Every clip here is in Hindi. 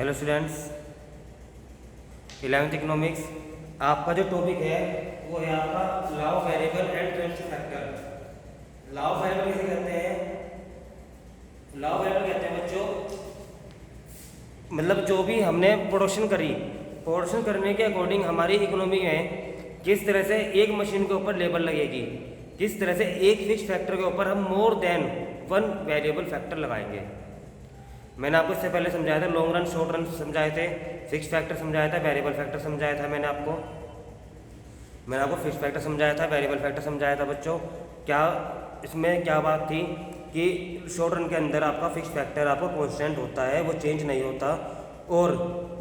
Hello students, 11th economics. आपका जो टॉपिक है वो है आपका law of variable and transition factor. Law of variable किसे कहते हैं? लॉ ऑफ वेरिएबल कहते हैं बच्चों, मतलब जो भी हमने प्रोडक्शन करने के अकॉर्डिंग हमारी इकोनॉमी में किस तरह से एक मशीन के ऊपर लेबर लगेगी, किस तरह से एक फिक्स फैक्टर के ऊपर हम more than one variable factor लगाएंगे। मैंने आपको इससे पहले समझाया था, लॉन्ग रन शॉर्ट रन समझाए थे, फिक्स फैक्टर समझाया था, वेरिएबल फैक्टर समझाया था। मैंने आपको फिक्स फैक्टर समझाया था, वेरिएबल फैक्टर समझाया था बच्चों। क्या इसमें क्या बात थी कि शॉर्ट रन के अंदर आपका फिक्स फैक्टर आपका कांस्टेंट होता है, वो चेंज नहीं होता, और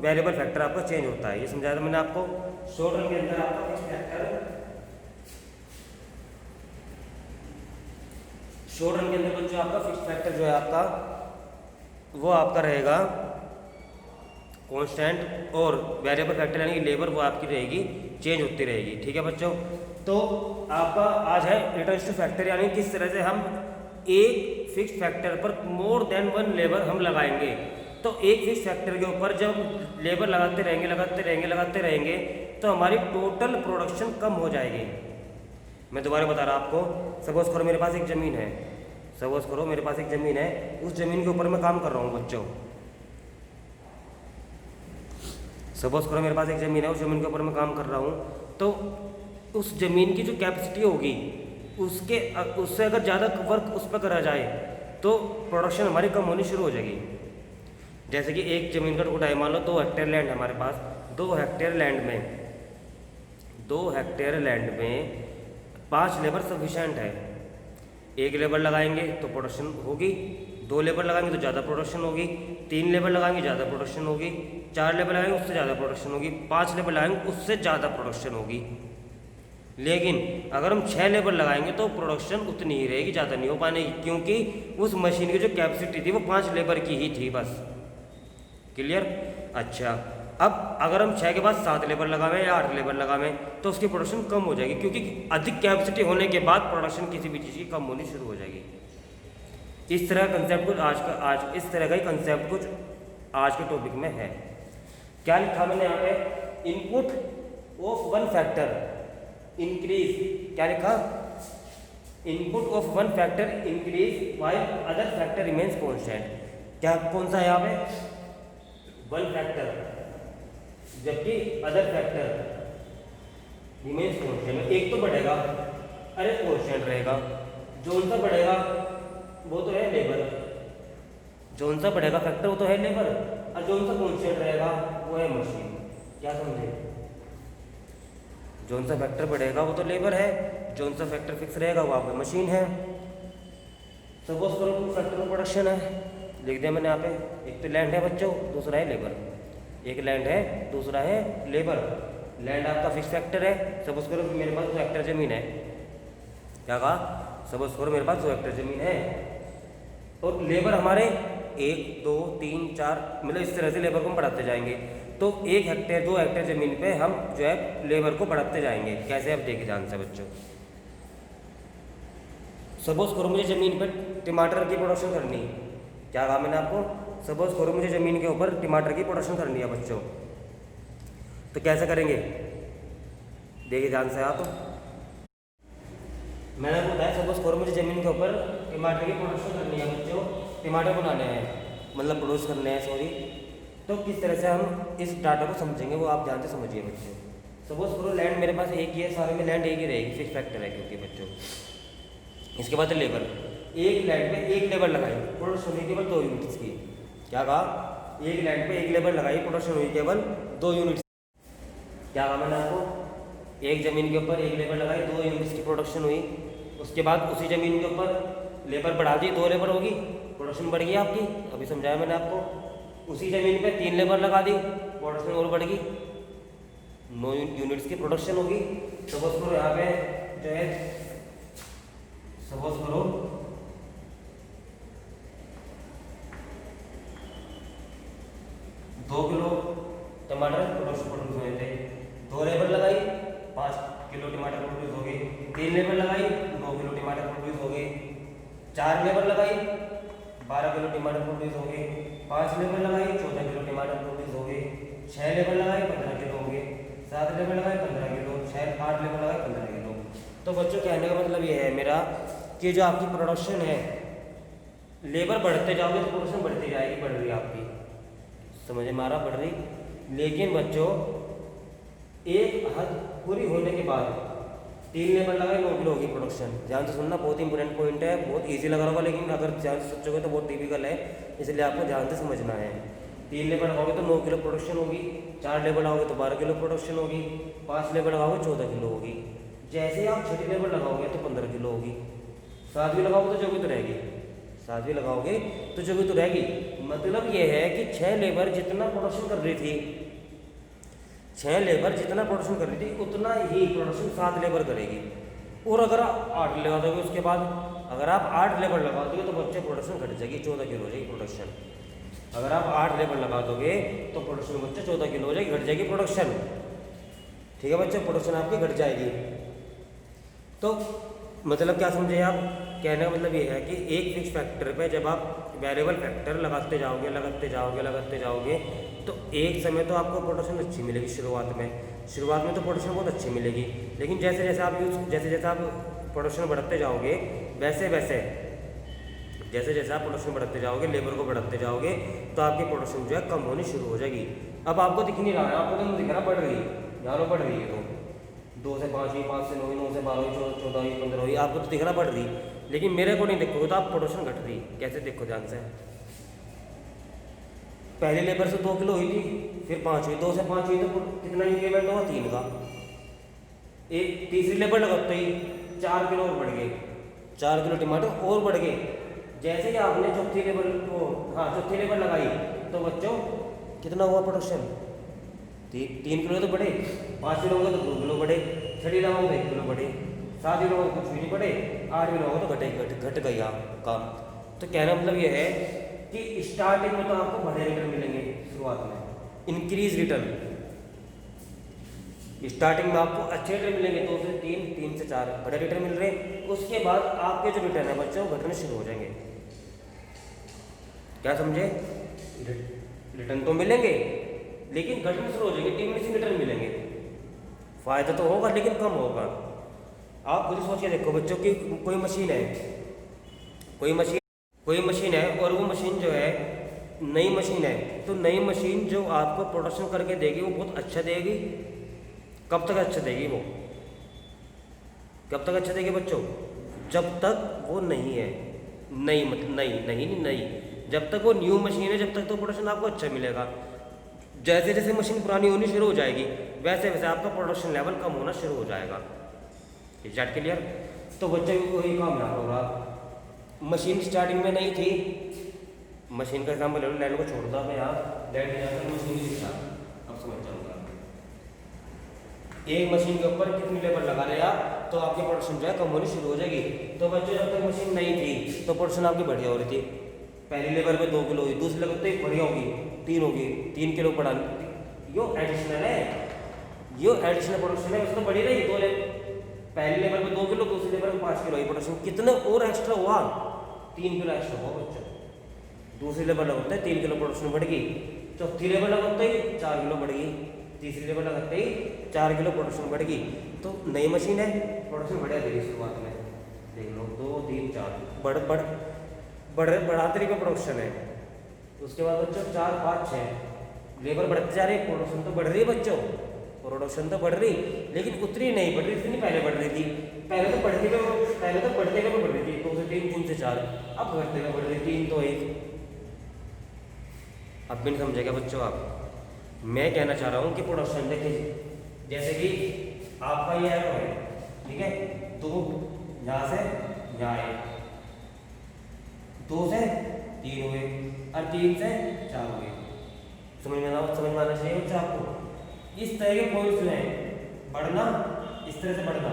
वेरिएबल फैक्टर आपका चेंज होता है। ये समझाया था मैंने आपको। शॉर्ट रन के अंदर आपका फिक्स फैक्टर, शॉर्ट रन के अंदर बच्चों आपका फिक्स फैक्टर जो है आपका वो आपका रहेगा कांस्टेंट, और वेरिएबल फैक्टर यानी कि लेबर वो आपकी रहेगी चेंज होती रहेगी। ठीक है बच्चों, तो आपका आज है रिटर्न्स टू फैक्टर, यानी किस तरह से हम एक फिक्स फैक्टर पर मोर देन वन लेबर हम लगाएंगे। तो एक फिक्स फैक्टर के ऊपर जब लेबर लगाते रहेंगे तो हमारी टोटल प्रोडक्शन कम हो जाएगी। मैं दोबारा बता रहा आपको, सपोज करो मेरे पास एक ज़मीन है, मेरे पास एक ज़मीन है, उस ज़मीन के ऊपर मैं काम कर रहा हूँ बच्चों। सपोज करो मेरे पास एक ज़मीन है, उस ज़मीन के ऊपर मैं काम कर रहा हूँ, तो उस ज़मीन की जो कैपेसिटी होगी उससे अगर ज़्यादा वर्क उस पर करा जाए तो प्रोडक्शन हमारी कम होनी शुरू हो जाएगी। जैसे कि एक ज़मीन का टुकड़ा है, मान लो 2 हेक्टेयर लैंड है हमारे पास। 2 हेक्टेयर लैंड में 5 लेबर सफिशेंट है। एक लेबर लगाएंगे तो प्रोडक्शन होगी, 2 लेबर लगाएंगे तो ज़्यादा प्रोडक्शन होगी, 3 लेबर लगाएंगे ज़्यादा प्रोडक्शन होगी, 4 लेबर लगाएंगे उससे ज़्यादा प्रोडक्शन होगी, 5 लेबर लगाएंगे उससे ज़्यादा प्रोडक्शन होगी। लेकिन अगर हम 6 लेबर लगाएंगे तो प्रोडक्शन उतनी ही रहेगी, ज़्यादा नहीं हो पाएगी, क्योंकि उस मशीन की जो कैपेसिटी थी वो 5 लेबर की ही थी बस। क्लियर? अच्छा, अब अगर हम 6 के बाद 7 लेबर लगावें या 8 लेबर लगावें तो उसकी प्रोडक्शन कम हो जाएगी, क्योंकि अधिक कैपेसिटी होने के बाद प्रोडक्शन किसी भी चीज़ की कम होनी शुरू हो जाएगी। इस तरह कंसेप्ट कुछ आज इस तरह का ही कंसेप्ट कुछ आज के टॉपिक में है। क्या लिखा मैंने यहाँ पे? Input of one factor increase. क्या लिखा? Input of one factor increase while other factor remains constant. क्या कौन सा है यहाँ पे? वन फैक्टर, जबकि अदर फैक्टर रिमेन्स कांस्टेंट। एक तो बढ़ेगा, अरे कांस्टेंट रहेगा। जो उनका बढ़ेगा वो तो है लेबर, जो उनका बढ़ेगा फैक्टर वो तो है लेबर, और जो उनका कांस्टेंट रहेगा वो है मशीन। क्या समझे? जो उनका फैक्टर बढ़ेगा वो तो लेबर है, जो उनका फैक्टर फिक्स रहेगा वो आपका मशीन है। सपोज करो फैक्टर प्रोडक्शन है, लिख दिया मैंने यहाँ पे। एक तो लैंड है बच्चों, दूसरा है लेबर। एक लैंड है, दूसरा है लेबर। लैंड आपका फिक्स फैक्टर है। सपोज करो मेरे पास 2 हेक्टेयर ज़मीन है। क्या कहा? सपोज करो मेरे पास 2 हेक्टेयर ज़मीन है, और लेबर हमारे 1 2 3 4, मतलब इस तरह से लेबर को हम बढ़ाते जाएंगे। तो 1 हेक्टेयर 2 हेक्टेयर ज़मीन पे हम जो है लेबर को बढ़ाते जाएंगे। कैसे? आप देखिए ध्यान से बच्चों। सपोज करो मुझे ज़मीन पर टमाटर की प्रोडक्शन करनी है। क्या कहा मैंने आपको? सपोज करो मुझे ज़मीन के ऊपर टमाटर की प्रोडक्शन करनी है बच्चों, तो कैसे करेंगे? देखिए ध्यान से आप। मैंने आपको बताया, सपोज करो मुझे ज़मीन के ऊपर टमाटर की प्रोडक्शन करनी है बच्चों, टमाटर बनाने हैं, मतलब प्रोड्यूस करने हैं, सॉरी। तो किस तरह से हम इस डाटा को समझेंगे वो आप ध्यान से समझिए बच्चों। सपोज करो लैंड मेरे पास एक ही है, सारे में लैंड एक ही रहेगी, फिक्स फैक्टर है क्योंकि बच्चों। इसके बाद लेबर, एक लैंड पे एक लेबर लगाई, प्रोडक्शन हुई केवल 2 यूनिट्स की। क्या कहा? एक लैंड पे एक लेबर लगाई, प्रोडक्शन हुई केवल 2 यूनिट्स। क्या कहा मैंने आपको? एक ज़मीन के ऊपर एक लेबर लगाई, 2 यूनिट्स की प्रोडक्शन हुई। उसके बाद उसी ज़मीन के ऊपर लेबर बढ़ा दी, 2 लेबर होगी, प्रोडक्शन बढ़ गई आपकी। अभी समझाया मैंने आपको। उसी ज़मीन पे 3 लेबर लगा दी, प्रोडक्शन और बढ़ गई, 9 यूनिट्स की प्रोडक्शन होगी। सपोज करो यहाँ पे जो है, सपोज करो 2 किलो टमाटर प्रोड्यूस हुए थे। 2 लेबर लगाई, 5 किलो टमाटर प्रोड्यूस हो गए। 3 लेबर लगाई, 9 किलो टमाटर प्रोड्यूस हो गए। 4 लेबर लगाई, 12 किलो टमाटर प्रोड्यूस हो गए। 5 लेबर लगाई, 14 किलो टमाटर टमाटर 24 हो गए, 6 लेबर लगाए 15 किलो हो गए, 7 लेबर लगाए 15 किलो, 8 लेबर लगाए 15 किलो। तो बच्चों कहने का मतलब ये है मेरा कि जो आपकी प्रोडक्शन है, लेबर बढ़ते जाओगे तो प्रोडक्शन बढ़ती जाएगी, बढ़ रही है आपकी, समझ में आ रहा, बढ़ रही। लेकिन बच्चों एक हद पूरी होने के बाद 3 लेबर लगाए 9 किलो होगी प्रोडक्शन। ध्यान से सुनना, बहुत इंपॉर्टेंट पॉइंट है, बहुत इजी लग रहा होगा लेकिन अगर ध्यान से सोचोगे तो बहुत टिपिकल है, इसलिए आपको ध्यान से समझना है। 3 लेबर लगाओगे तो 9 किलो प्रोडक्शन होगी, 4 लेबर लगाओगे तो 12 किलो प्रोडक्शन होगी, 5 लेबर लगाओगे 14 किलो होगी। जैसे ही आप 6 लेबर लगाओगे तो 15 किलो होगी, 7 भी लगाओगे तो जगह तो रहेगी, 7 भी लगाओगे तो जगह तो रहेगी। मतलब ये है कि 6 लेबर जितना प्रोडक्शन कर रही थी, 6 लेबर जितना प्रोडक्शन कर रही थी उतना ही प्रोडक्शन 7 लेबर करेगी। और अगर आप 8 लगा दोगे उसके बाद, अगर आप 8 लेबर लगा दोगे तो बच्चे प्रोडक्शन घट जाएगी, 14 किलो हो जाएगी प्रोडक्शन। अगर आप 8 लेबर लगा दोगे तो प्रोडक्शन बच्चे 14 किलो हो जाएगी, घट जाएगी प्रोडक्शन। ठीक है बच्चे, प्रोडक्शन आपकी घट जाएगी। तो मतलब क्या समझे आप, कहने का मतलब ये है कि एक फिक्स फैक्टर पे जब आप वेरिएबल फैक्टर लगाते जाओगे लगाते जाओगे लगाते जाओगे तो एक समय तो आपको प्रोडक्शन अच्छी मिलेगी शुरुआत में तो प्रोडक्शन बहुत अच्छी मिलेगी। लेकिन जैसे जैसे आप प्रोडक्शन बढ़ाते जाओगे वैसे जैसे जैसे आप प्रोडक्शन बढ़ाते जाओगे, लेबर को बढ़ाते जाओगे तो आपकी प्रोडक्शन जो है कम होनी शुरू हो जाएगी। अब आपको दिख नहीं रहा है, आपको तो दिख रहा बढ़ रही है, यहाँ बढ़ रही है, तो 2 से 5 हुई, 5 से 9 हुई, 9 से 12 हुई, 14 हुई, 15 हुई, आपको तो दिख रहा बढ़ रही। लेकिन मेरे को नहीं देखोगे तो आप प्रोडक्शन घट रही। कैसे देखो ध्यान से, पहले लेबर से 2 किलो हुई थी, फिर 5 हुई, 2 से 5 हुई तो कितना इंक्रीमेंट हुआ, 3 का। एक तीसरी लेबर लगाते ही 4 किलो और बढ़ गए, 4 किलो टमाटर और बढ़ गए। जैसे ही आपने चौथी लेबर लगाई तो बच्चों कितना हुआ प्रोडक्शन, 3 किलो तो बढ़े, 5 किलो होगा तो 2 किलो बढ़े, 6 लगाओगे तो 1 किलो बढ़े, 7 किलो कुछ भी नहीं बढ़े, 8 किलो होगा तो घट गई आप काम। तो कहना मतलब ये है कि स्टार्टिंग में तो आपको बड़े रिटर्न मिलेंगे, शुरुआत में इंक्रीज रिटर्न, स्टार्टिंग में आपको अच्छे रिटर्न मिलेंगे, 2 से 3, 3 से 4 बड़े रिटर्न मिल रहे हैं। उसके बाद आपके जो रिटर्न है बच्चों घटने शुरू हो जाएंगे। क्या समझे, रिटर्न तो मिलेंगे लेकिन घटने शुरू हो जाएंगे, डिमिनिशिंग रिटर्न मिलेंगे। फायदा तो होगा लेकिन कम होगा। आप खुद सोच के देखो बच्चों की कोई मशीन है और वो मशीन जो है नई मशीन है, तो नई मशीन जो आपको प्रोडक्शन करके देगी वो बहुत अच्छा देगी। कब तक अच्छा देगी वो, कब तक अच्छा देगी बच्चों, जब तक वो नहीं है नई, मतलब नई, जब तक वो न्यू मशीन है जब तक तो प्रोडक्शन आपको अच्छा मिलेगा। जैसे जैसे मशीन पुरानी होनी शुरू हो जाएगी वैसे वैसे आपका प्रोडक्शन लेवल कम होना शुरू हो जाएगा। Is that clear. तो बच्चे को वही काम ना होगा, मशीन स्टार्टिंग में नहीं थी, मशीन का एग्जाम्पल ले लो, को छोड़ दो मैं यहाँ लाइट जाकर मशीन नहीं दिखा, अब समझ जाऊँगा। एक मशीन के ऊपर कितनी लेबर लगा रहे आप तो आपकी प्रोडक्शन जो है कम होनी शुरू हो जाएगी। तो बच्चों जब तक मशीन नहीं थी तो प्रोडक्शन आपकी बढ़िया हो रही थी, पहली लेबर पे 2 किलो हुई, दूसरी लेबर तो बढ़िया होगी 3 होगी, 3 किलो बढ़ा, यो एडिशनल है, यो एडिशनल प्रोडक्शन है, उसको बढ़ी रही। पहली लेबर पे 2 किलो, दूसरी लेबर पे 5 किलो प्रोडक्शन, कितने और एक्स्ट्रा हुआ, 3 किलो एक्स्ट्रा हुआ बच्चों। दूसरी लेबर लगाते ही 3 किलो प्रोडक्शन बढ़ गई, चौथी लेबर लगाते ही 4 किलो बढ़ गई, तीसरी लेबर लगाते ही 4 किलो प्रोडक्शन बढ़ गई। तो नई मशीन है, प्रोडक्शन बढ़िया देगी शुरुआत में, देख लो 2, 3, 4 बढ़ाते रही प्रोडक्शन है। उसके बाद बच्चों 4, 5, 6 लेबर बढ़ते जा रही, प्रोडक्शन तो बढ़ रही है बच्चों, प्रोडक्शन तो बढ़ रही लेकिन उतनी नहीं बढ़ रही जितनी पहले बढ़ रही थी। पहले तो बढ़ते हुए बढ़ रही थी 2 से 3, 3 से 4, अब घटते हुए बढ़ रही 3 तो 1। अब भी नहीं समझेगा बच्चों आप, मैं कहना चाह रहा हूँ कि प्रोडक्शन देखिए, जैसे कि आपका ये एरो है, ठीक है, तो यहाँ से यहाँ आए, 2 से 3 हुए और 3 से 4 हुए। समझ में आना चाहिए बच्चा आपको। इस तरह के पॉइंट्स हैं, बढ़ना, इस तरह से बढ़ना,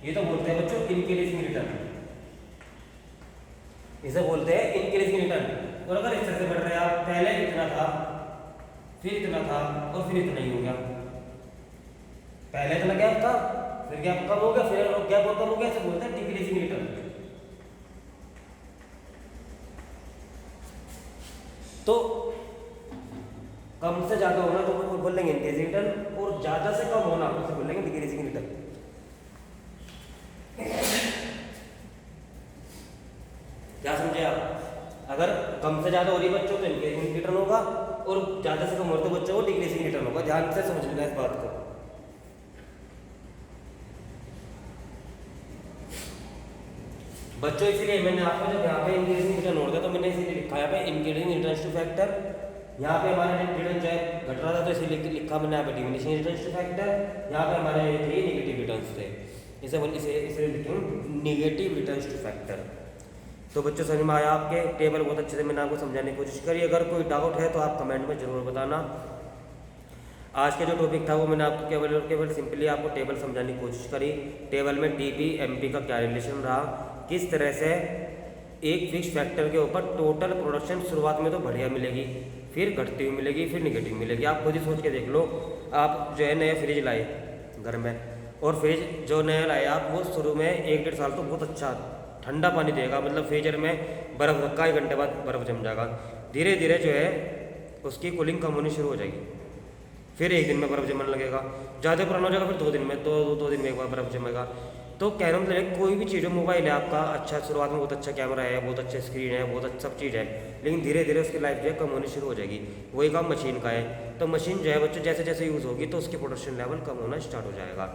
ये तो बोलते हैं बच्चों इंक्रीजिंग रिटर्न, इसे बोलते हैं इंक्रीजिंग रिटर्न। और अगर इस तरह से बढ़ रहे हैं आप, पहले इतना था, फिर इतना था और फिर इतना ही हो गया, पहले इतना गैप था, फिर गैप कम हो गया, फिर गैप और कम हो गया, इसे बोलते हैं डिक्रीजिंग रिटर्न। तो कम से ज़्यादा होना तो वो बोल लेंगे इंक्रीजिंग रिटर्न, और ज़्यादा से कम होना तो बोल लेंगे डिक्रीजिंग रिटर्न। क्या समझे आप? अगर कम से ज़्यादा हो रही बच्चों तो इंक्रीजिंग रिटर्न होगा, और ज़्यादा से कम हो रही तो बच्चों को डिक्रीजिंग रिटर्न होगा। ध्यान से समझ लेना इस बात को। बच्चों इसीलिए मैंने आपको जब यहाँ पे इंक्रीजिंग रिटर्न हो गया तो मैंने इसीलिए लिखा यहाँ पे इंक्रीजिंग रिटर्न्स टू फैक्टर। यहाँ पे हमारा रिटर्न जो है घट रहा था तो इसीलिए लिखा मैंने यहाँ पे डिमिनिशिंग रिटर्न्स टू फैक्टर। यहाँ पे हमारे थे नेगेटिव रिटर्न्स थे, इसे लिखे नेगेटिव रिटर्न्स टू फैक्टर। तो बच्चों समझ में आया आपके? टेबल बहुत अच्छे से मैंने आपको समझाने की कोशिश करी। अगर कोई डाउट है तो आप कमेंट में जरूर बताना। आज के जो टॉपिक था वो मैंने आपको केवल और केवल सिंपली आपको टेबल समझाने की कोशिश करी। टेबल में डीपी एमपी का क्या रिलेशन रहा, किस तरह से एक फिक्स फैक्टर के ऊपर टोटल प्रोडक्शन शुरुआत में तो बढ़िया मिलेगी, फिर घटती हुई मिलेगी, फिर निगेटिव मिलेगी। आप खुद ही सोच के देख लो। आप जो है नया फ्रिज लाए घर में, और फ्रिज जो नया लाए आप वो शुरू में 1-1.5 साल तो बहुत अच्छा ठंडा पानी देगा, मतलब फ्रीजर में बर्फ़ रखा 1 घंटे बाद बर्फ़ जम जाएगा। धीरे धीरे जो है उसकी कूलिंग कम होनी शुरू हो जाएगी, फिर 1 दिन में बर्फ़ जमने लगेगा, ज़्यादा पुराना हो जाएगा, फिर 2 दिन में, 2 दिन में एक बार बर्फ़ जमेगा। तो कहने मतलब है कोई भी चीज़ हो, मोबाइल है आपका अच्छा, शुरुआत में बहुत अच्छा कैमरा है, बहुत अच्छे स्क्रीन है, बहुत अच्छा सब चीज़ है, लेकिन धीरे धीरे उसकी लाइफ जो है कम होनी शुरू हो जाएगी। वही काम मशीन का है। तो मशीन जो है बच्चों जैसे जैसे यूज़ होगी तो उसकी प्रोडक्शन लेवल कम होना स्टार्ट हो जाएगा।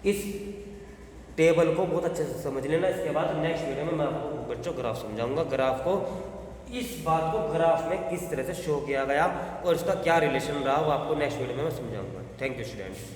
इस टेबल को बहुत अच्छे से समझ लेना। इसके बाद नेक्स्ट वीडियो में मैं आपको बच्चों ग्राफ समझाऊंगा। ग्राफ को, इस बात को ग्राफ में किस तरह से शो किया गया और इसका क्या रिलेशन रहा वो आपको नेक्स्ट वीडियो में मैं समझाऊंगा। Thank you students.